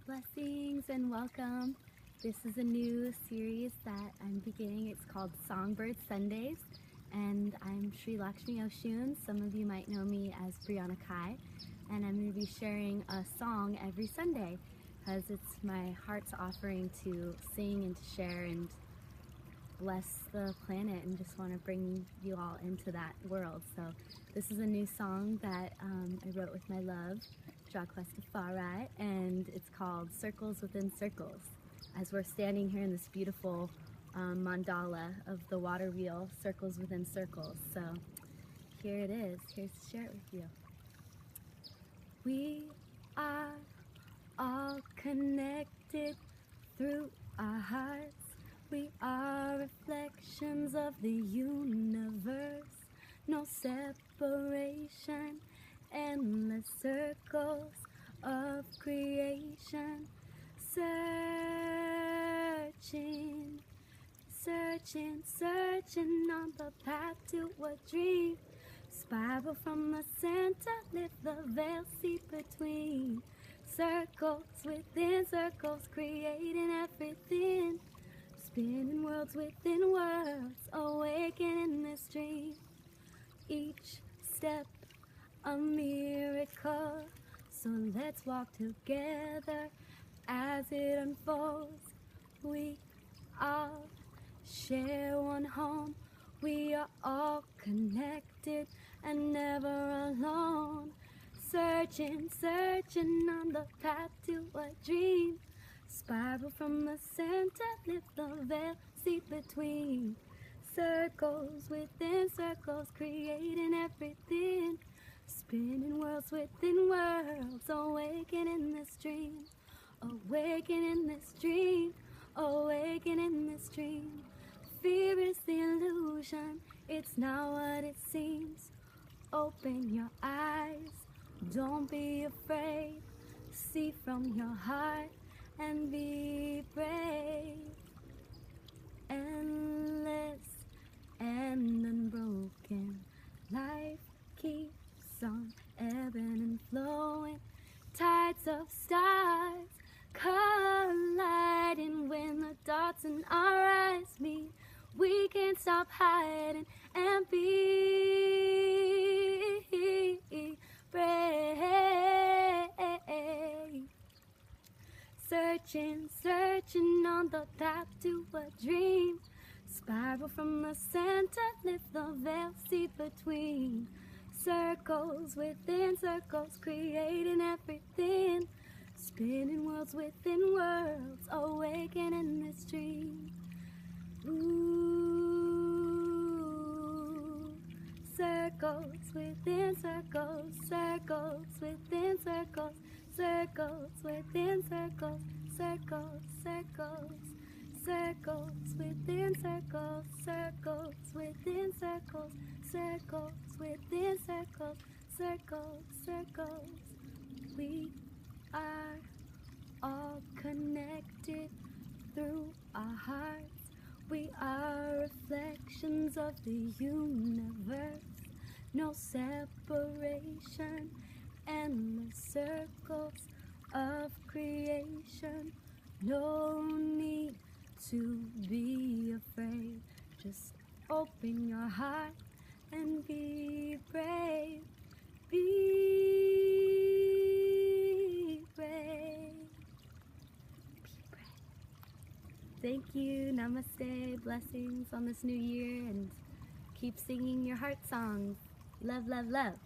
Blessings and welcome. This is a new series that I'm beginning. It's called Songbird Sundays, and I'm Sri Lakshmi Oshun. Some of you might know me as Briana Kai, and I'm going to be sharing a song every Sunday because it's my heart's offering to sing and to share and bless the planet, and just want to bring you all into that world. So this is a new song that I wrote with my love, Rastafari, and it's called Circles Within Circles, as we're standing here in this beautiful mandala of the water wheel, circles within circles. So here it is. Here's to share it with you. We are all connected through our hearts. We are reflections of the universe. No separation, endless circles of creation. Searching, searching, searching on the path to a dream. Spiral from the center, lift the veil, see between. Circles within circles, creating everything. Spinning worlds within worlds, awakening in this dream. Each step a miracle, so let's walk together as it unfolds. We all share one home. We are all connected and never alone. Searching, searching on the path to a dream. Spiral from the center, lift the veil, see between. Circles within circles, creating everything. Spinning worlds within worlds, awaken in this dream. Awaken in this dream, awaken in this dream. Fear is the illusion, it's not what it seems. Open your eyes, don't be afraid. See from your heart and be brave. Endless and unbroken, life keeps on ebbing and flowing. Tides of stars colliding. When the dots in our eyes meet, we can't stop hiding and be brave. Searching, searching on the path to a dream. Spiral from the center, lift the veil, see between. Circles within circles, creating everything. Spinning worlds within worlds, awaken in this dream. Ooh. Circles within circles, circles within circles, circles within circles, circles, circles. Circles within circles, circles within circles, circles within circles, circles, circles. We are all connected through our hearts. We are reflections of the universe. No separation, endless circles of creation. No need to be afraid, just open your heart and be brave. Be brave. Be brave. Thank you. Namaste. Blessings on this new year, and keep singing your heart songs. Love, love, love.